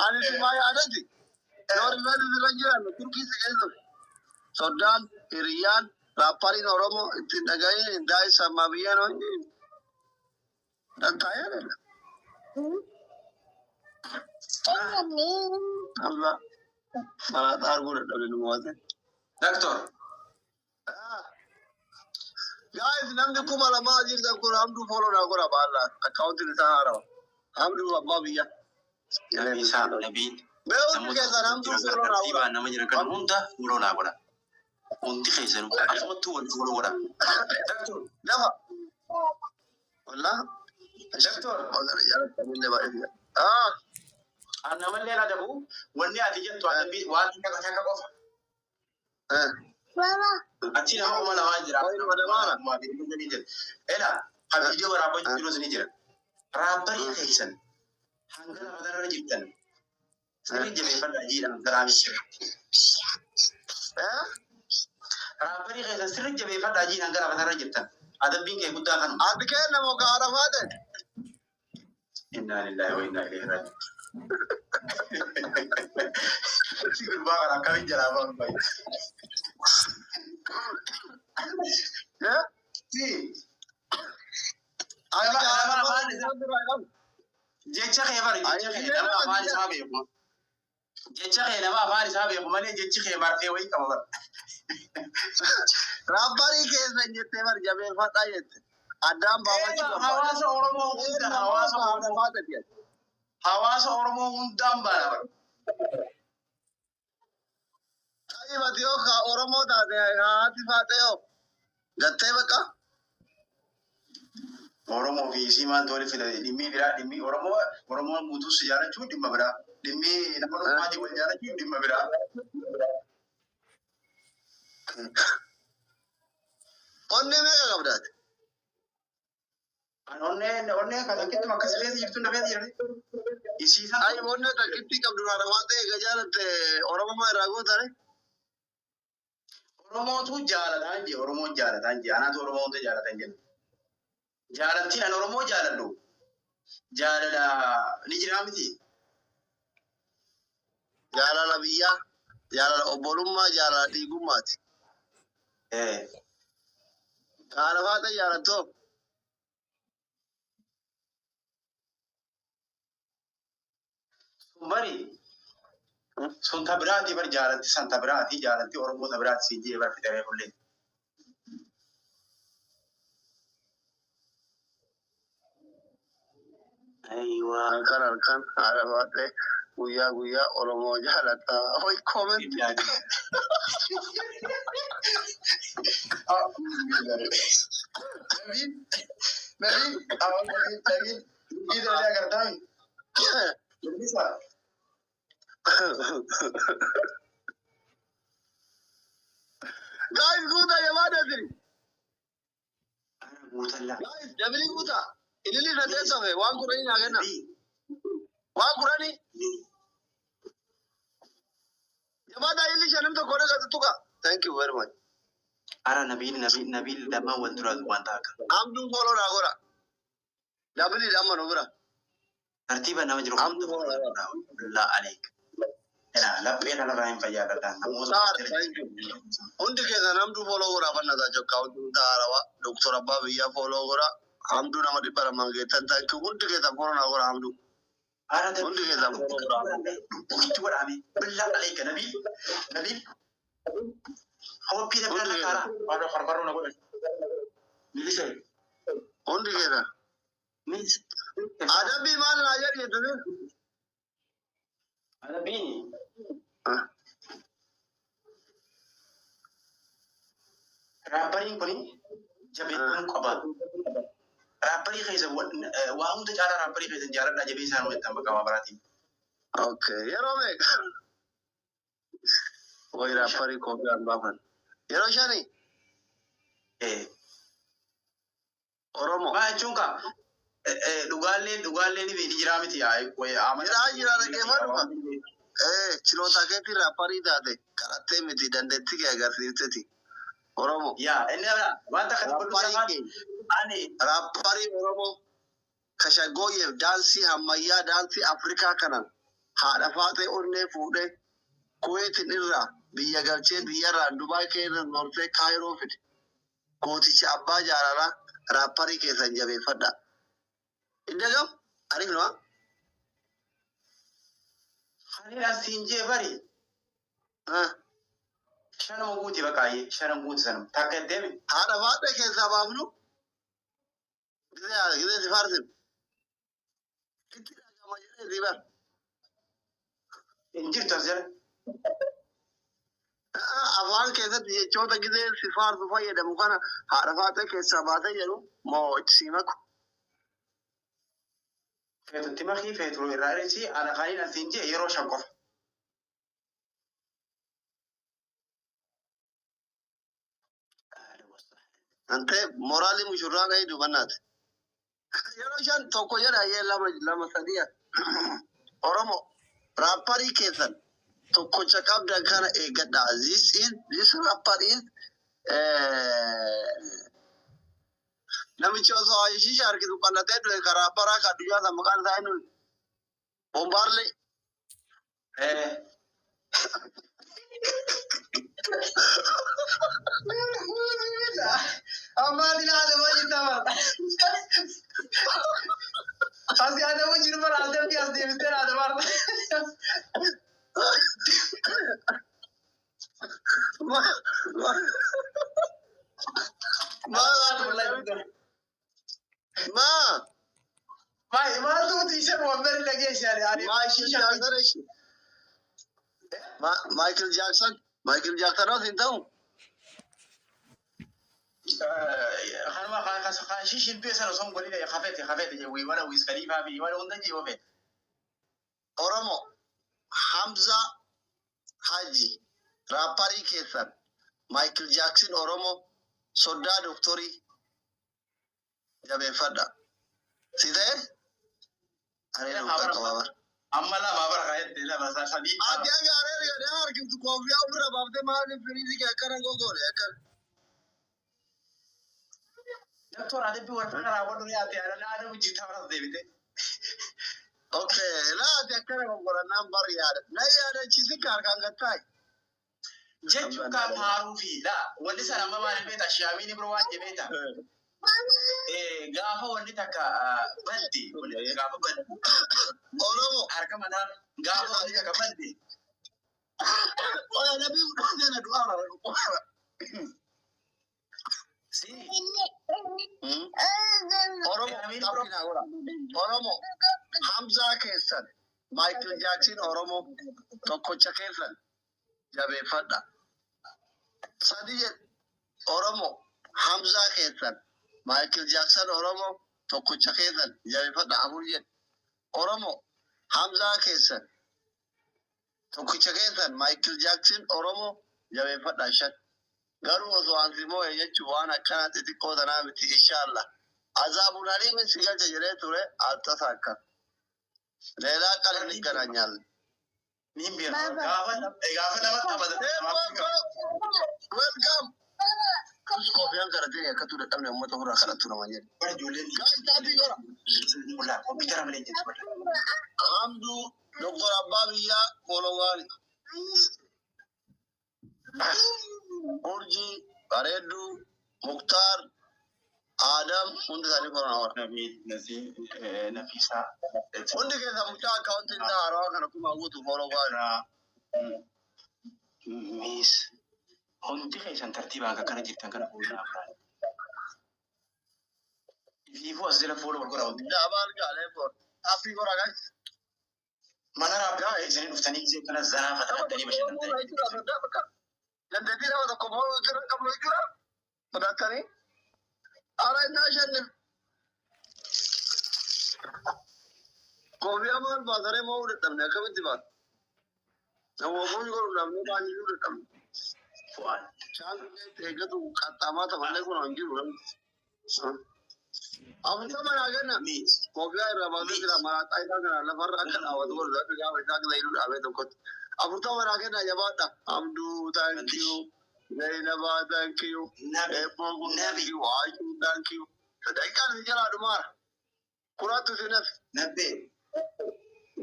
أنا سمعي عادتي. دور المال الرجال تركي سكينه. سودان إيران راباري نورمو إنتاجي إنداي سامبيان هوني. تنتايا له. الله. ما تعرفون ده المواد. دكتور. Guys, namni kuma lama jirta kun hamdu follow na kura balla account ni sahara hamdu abbabiya nabi sa nabi beul ke san hamdu follow na tiba nama jira kan hunda follow na kura undi khaysan afatu wal follow kura doctor dafa wala doctor wala ya tamin da ba ana man lela dabu wanne atijan to adabi wa ka kofa Baba. Achi nama mana wajira. Ma bini ni jira. Ela habis dia berapa terus ni jira. Rapari kaisan. Hanggal madara rajibtan. Seri jeme pada jira darami jira. Rapari kaisan seri jeme pada jira hanggal madara rajibtan. Ada bingkai kuda kan. Adke nama ka arafat. Inna lillahi wa inna ilaihi raji'un. Sigur bakal kami jaraban baik. Ya? Si. Ayah jecha khaybar jecha khaybar amari sahabe ko jecha khaybar amari sahabe ko mane jecha khaybar fe wai kamar Rabari ke sanjete mar jabe fata yete adam baba ji hawasa oromo hunda hawasa oromo hundam bara ai matiyo ka oromo da de hati fata yo gatte baka oromo fi siman dole fi dimmi bira dimmi oromo mutu sejara cu dimma bira dimmi namoro maji wal jara cu dimma bira onne me ka gabdat onne kala kitu makas fezi jirtu na fezi yare isi sa ai onne ta kitti kabdu na rawate gajarate oromo ma rago tare oromo tu jala danji oromo jala danji ana to oromo to jala danji jaalatti an oromoo jaaladhu jaalala ni jira miti jaalala biyya jaalala obbolummaa jaalala dhiigummaati kaalafaata jaalatoo bari sun tabiraati bar jaalatti san tabiraati jaalatti oromoo tabiraati si jee bar fidare kulle aywa kan kaalafaate guyyaa oromoo jaalata hoy comment Nabi awal Nabi kita dia kerja bisa guys guta ya wada diri gutalla guys jabili guta ilili na tesa we wa kurani na gana wa kurani jabada ili shanam to kore ka tuka thank you very much ara nabi dama wandura wanta ka amdu follow na gora jabili dama no gora tartiba nama jiro amdu la alik la pena la rain fayada dan undi ke amdu follow gora banna da jokka undi arawa doctor abba biya follow gora amdu nama di para mange tanta ku undi ke ta follow na gora amdu ara undi ke ta follow gora itu ami billah alayka nabi هو بيدا بيدا كارا هذا خربارو نقول ليش undi ke ta ميز ada bi man ajar ye tu ada bini rapari kuni jabin koba rapari khaisa wa hum tajara rapari khaisa jaran na jabi san mai tamba kawa barati okay yero me oi rapari ko bi ambaman yero shani oromo ma chunka dugalle ni be jiramiti ay ko amira jira ke madu chilota ke ti rapari dade karate miti dandetti ke agarsiiseti oromo ya enna wanta khat kullu zaman ani rapari oromo كشاغوي دانسي هميا دانسي أفريقيا كنا هذا فاتي أورني فودي كويت نيرا بيا غالشي بيا راندوباي كينا نورتي كايرو فيت كوتي شابا جارارا راباري كيسان جابي فدا إندجام أريك نوا خلينا سينجي بري شنو موجود بقاي شنو موجود سنم تاكدم هذا فاتي كيسا بابلو كده سفارسن كده ما جري زبر انجير تزل أفعال كذا جوتا كده سفارس فاي ده مكان هذا كيسا باتا جرو ما تسيمك فيتو تمخي فيتو الرئيسي على خلينا سينجي يرو شنقف أنت مورالي مشروع كاي دوبنات يرو شان توكو يرا يه لما سديا أورمو راباري كيسن توكو شكاب دكانا إيجادا this rapper is namichi osoo ayishii harkisu qallatee du'e karaa baraa ka addunyaa isa maqaan isaa inni bombaarlee amma dilaade wajji tamar asi ade wajji numar ade bi as deebite ade mar ما تو تيشر ومر لگے شاری يعني مايكل جاكسون no então خلما خاشيش البيسر صون قولي خفيت جوي ولا ويز خليفه بي ولا وندجي وفي أورمو حمزة حاجي راباري كيسر مايكل جاكسون أورمو صدا دكتوري جابي فدا سيده أنا لو كبار أما لا ما برا خير لا بس صديق أبي أرى يا كنت كوفي أمر بابده ما نفريزي كأكرن غوغول أكر دكتور هذا بيور فنا راودو يا تي أنا هذا بيجي تمر ديبته أوكي لا تأكرن غوغول نمبر يا لا يا شيء كاركان كتاي جيتو كمعروفي لا ولي سلام ما نبيت الشاميني بروان جبيتا gaafa wanni takka badde gaafa badde Oromo harka mataa gaafa wanni takka badde oya nabi udana duara si Oromo Hamza Kesan Michael Jackson Oromo tokkocha kesan jabe fadda sadiye Oromo Hamza Kesan Michael Jackson Oromo tokkocha kesan jabe fadda aburiye Oromo Hamza Kesan tokkocha kesan Michael Jackson Oromo jabe fadda shan garu wazo anzimo yachu wana kana tiko dana miti inshallah azabun alimin sigal jere ture altasaka lela kalani garanyal nimbi gaafa nama tabada welcome kusko bian karate ya katu da tamne mota hura kana tuna manje bar julen tadi gora wala computer amale je hamdu doktor ababiya kolongani Urji, Baredu, Mukhtar, Adam, undi sani korona wara. Nafisa. Undi kesa mucha account inda arawa kana kuma gutu follow wara. Miss. Undi kesa tartiba angka kana jirtan kana follow wara. Vivo azela follow wara undi. Da abal gale for. Afi gora guys. Mana rabga izin uftani izin kana zana fatah tani bashan. Jadi dia ada komol kira kamu kira pada kali arah nasional kopi amal bazar mau udah tamnya kami tiba nah wabun juga udah namanya udah tam fuan canggih tega tuh kata mata mana pun anjir udah apa sama lagi na kopi air ramadhan kira marat air kan lebar akan awal tuh udah tiga mereka kelahiran udah awal tuh kot Abu Tawar lagi na jabata Amdu thank you Zainaba thank you Epogu thank you Aishu thank you Sedaikan jalan rumah قرات في نفس نبي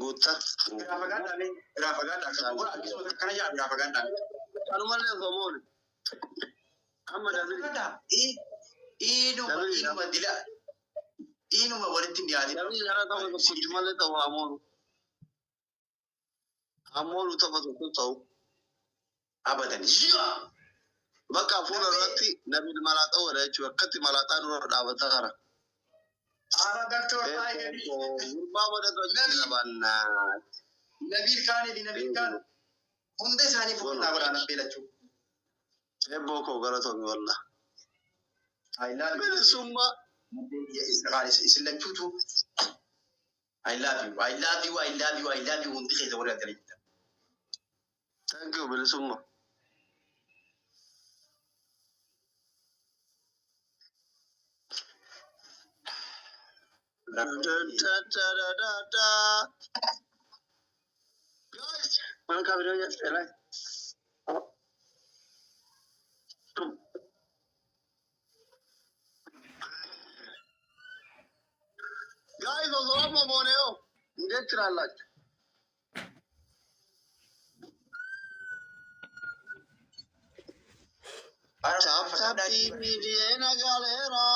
قلت رافقان أكبر أكيد كان يا رافقان كانوا ما لهم ضمون محمد هذا إنه دلا إنه ما ولدت ديالي أنا تبغى كنت ما له توامون أمور تبغى كنت أبدا شيء بقى فولا رتي نبي الملاك أول أجوا كتي ملاكان نور دعوتها أنا دكتور ما ولا تجينا بنا نبيل كان هم ده ساني فوق نقول أنا بيلاتشو بوكو غلطوني والله I love you ثم إسلام شوتو I love you وانت خير ولا تريد thank you بالثم mana kabarnya selesai guys orang mau moneo nggak cerah tapi dia nagalera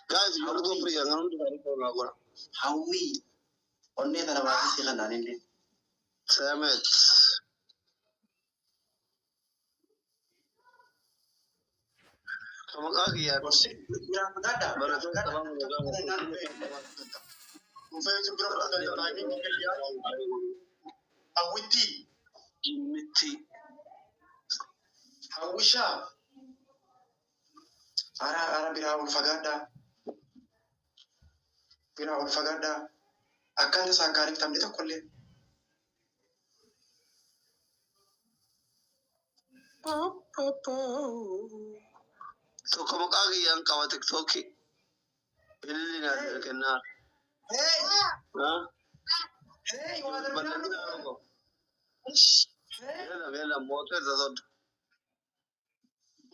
guys, you go free. I'm going to go. Hawi, onne tara baati sih kan nani nih. Samet. Kamu kaki ya? Ya, ada. Baru tu kamu Mufai seberapa kali tadi mungkin dia. Awiti. Miti. Hawisha. Ara biraul fagada. Akan sangkarin tamde tak koleh. So kamu kaki yang kawat TikTok. Ini nak kena. Hey. Hah? Hey, wajar berapa? Bela motor zasod.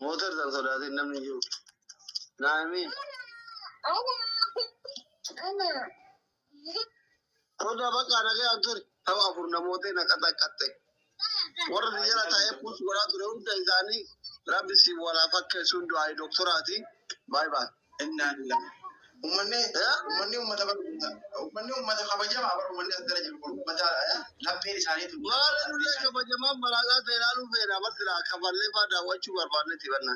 Motor zasod ada enam ni ju. Nami. Koda baka naga antur. Tawa purna motor nak kata. Orang dia lah saya pus bola tu untuk izani. Rabbi si bola pakai sundu ay doktorati. Bye bye. Inna lillahi. Umanne ummata kabaja abar umanne adara jiru ummata lappe sari tu wala nulle kabaja mam balaga telalu fera masira kaballe pada wachu barbarne tibanna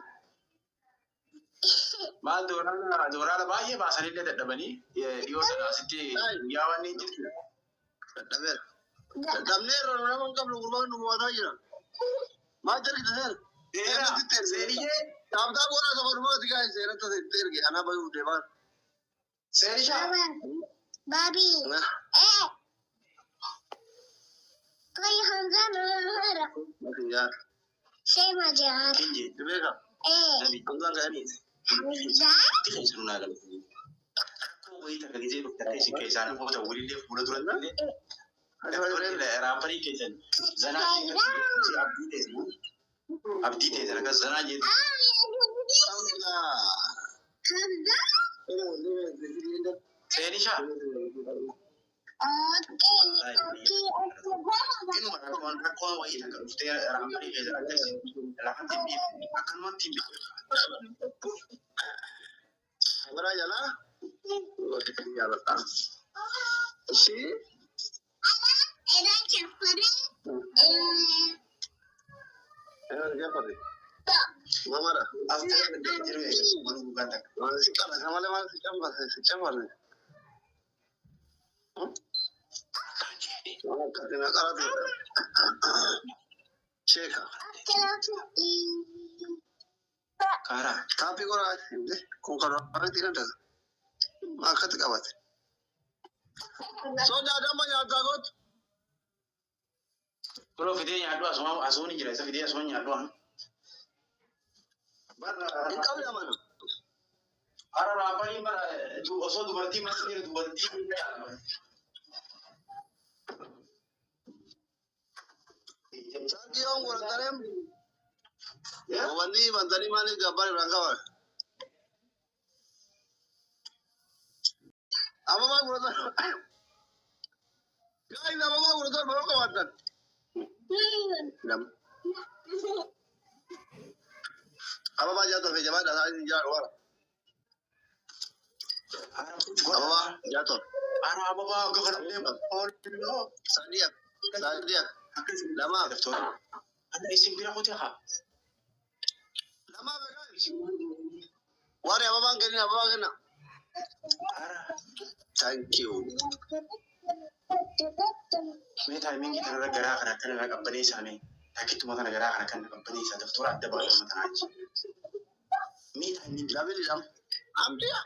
mal dorana baye ba sari da dabani yo da sitte yawani jiru daber damne rona man kablu gurban nu wada jira ma jari daher seriye tabda bola sabar mo diga sera ta terge ana bayu devar Serisha. Babi. Koi Hamza nara. Ya. Saya majar. Kinje. Dibeka. Nabi. Hamza gani. Hamza. Tiga sunna gal. Ko bai ta gaje da kai shi kai zan ko ta wuri ne fura duran ne. Da wani da rafari ke jan. Zana ne ci abdi ne daga zana ne. Hamza. Hamza. Serisha. Okay. Inu mana kon wa ina ka ufte rafari ke daga kai. Lahan timbi akan mon timbi. Agora jala. Jala ta. Si. Era que fue. Era apa ni? Mamara. After the jiru e wani bugata. Mana sikala kamale mana sikam ni. Oh, katina kala tu. Cheka. Kara. Tapi kau rasa ni, kau kalau ada tidak ada. Makat kawat. Soda dama nyaata got. Kalau fidee nyaadhu asuma ni jira isa fidee asuma nyaadhu amma. Ikaw naman. Ara raapanii bara osoo dubartii masii dubartii Sadi yung walang tanim. Wani bantani mani gabar rangkawan. Apa bang urutan? Guys, apa bang urutan baru kawatan? Nam. Apa bang jatuh ke jamaah dasar ini jalan luar? Apa bang jatuh? Ara apa bang kekerjaan oh Sadiak, Sadiak. Lama. Ada isim bira ko tiya. Lama ba guys? Wari apa bang kini apa bang kena? Ara. Thank you. May timing kita na gara kana kana nagkampani sa amin. Takit mo na gara kana kana nagkampani sa doktora at ba naman tanaj. May timing Labi lam. Amdia.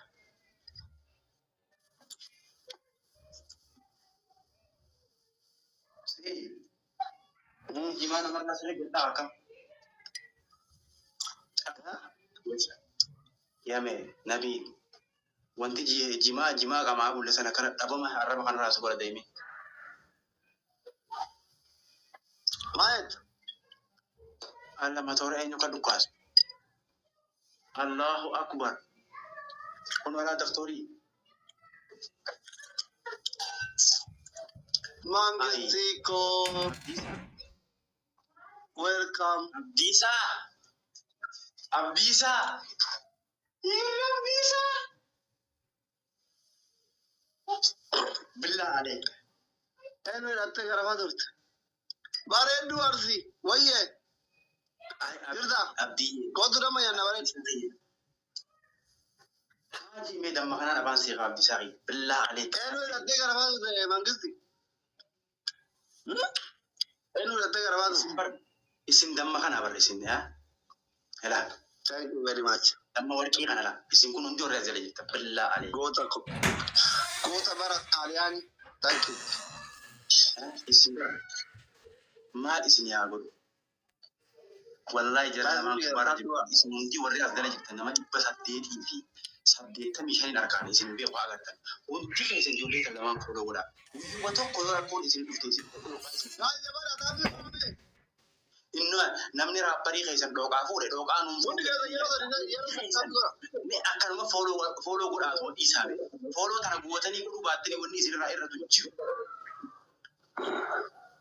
Say. Gimana naman na sila kita ka? Yame nabi wanti jima kama bulle sana kana dabama harama kana rasu gora daimi. Mayat. Allah matore enyo ka dukas. Allahu akbar. Kun wala doktori. Mangistiko. Welcome. Abdisa. Iya Abdisa. Billah alaik. Enu ratte garaba durt. Bare endu arsi. Waye. Irda. Abdi. Kodu nama ya na bare. Haji me damma kana na bansi ga Abdisa ri. Billah alaik. Enu ratte garaba durt mangisti. Enu ratte garaba durt. Isin damma kana bar isin ya. Hela. Thank you very much. Damma warki kana la. Isin kun undi orre zele jitta. Billah alaik. Gota bara aliani. Thank you. Isin maal isin yaa godhu wallahi jala namaan kubara jiru isin hundi warri as dala jirtan nama 885 arkaan isin beeku agartan hundi keessan ijoollee kan lamaan fuudhoo godha guyyuma tokko yoo rakkoon isin dhufte isin inno namni raapparii keessan dhooqaa fuudhe dhooqaa nuun akkanuma fooloo godhaa osoo dhiisaame fooloo tana guwatanii godhuu baattanii wanni isinirraa irra jiru.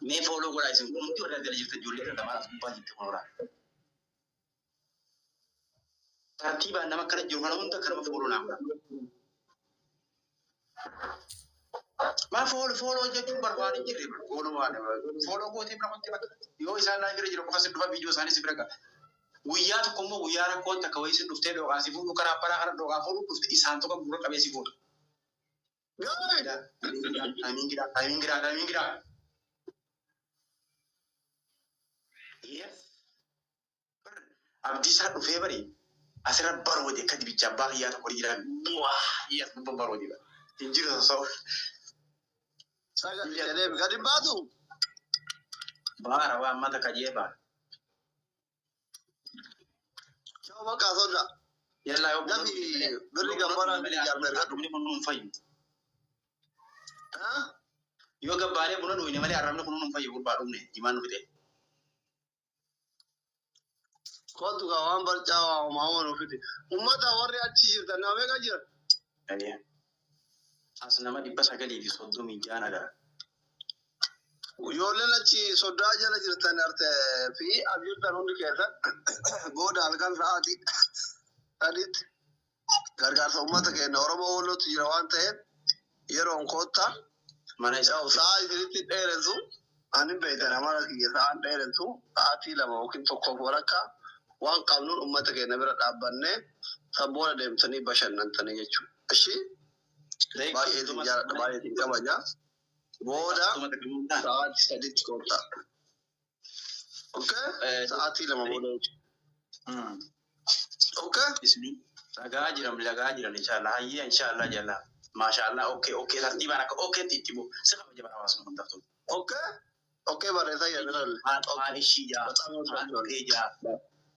Mee fooloo godhaa isin kun hundi warra jala jirtan ijoollee irra lamaan as gubbaa jirti kunuraa. Tartiibaan nama akkana jiru kana hunda kanuma fooloo naaf godha. Maa fooloo jechuun barbaade hin jirre fooloo waan fooloo gootee bira qottee bakka yoo isaan laayif irra jiru qofa sin dhufa biyyoo isaanii si bira ga'a. Guyyaa tokko immoo guyyaa rakkoon takka wayii sin dhuftee dhooqaa si fuudhu karaa paraa kana dhooqaa fuudhu dhufte isaan tokko gurra qabee si fuudhu. Taayimingiidhaa. Abdiisaa dhufee bari asirra baroode akka dibicha abbaa kiyyaa tokko jiran yes dubban baroode bara hin jiru sosoo. Gadi baatu. Baara waan mata kajeeba. Coba bakka soda. Yallaa yoo Nabi birri gabbara jaarmerga. dhumni kun nuun fayyu. Ha? Yoo gabbaalee buna dhuyne malee arrabni kun nuun fayyu gurbaa dhumne jimaan nu fide. Kotu ka waan barcaa waa maama nu fide. Ummata warri achi jirtan nama meeqa jira? As nama 936 agara. Ijoolleen achi sodaa jala jirtan arte fi abjirtan hundi keessan booda halkan sa'aatii sadiitti gargaarsa uummata keenya Oromoo Wallootu jira waan ta'eef yeroon koottaa Mana isaa sa'a isinitti dheerensu ani beektan amara kiyya sa'aan dheerensu sa'aatii 2 yookiin 1 walakkaa waan qabnuun uummata keenya bira dhaabbannee sabboona deemtanii bashannantanii jechuudha. Ishii baay'eetiin jaalladha baay'eetiin kabajaa. Booda sa'aatii sadiitti koottaa. Okay? Sa'aatii 2 booda jechuudha. Okay? isni lagaa jiran inshallah hayya inshallah jalla. ما شاء الله اوكي ترتيب انا اوكي تيتيبو سيخ بجي برا واسم اوكي بريزا يا بلال ما الشيء يا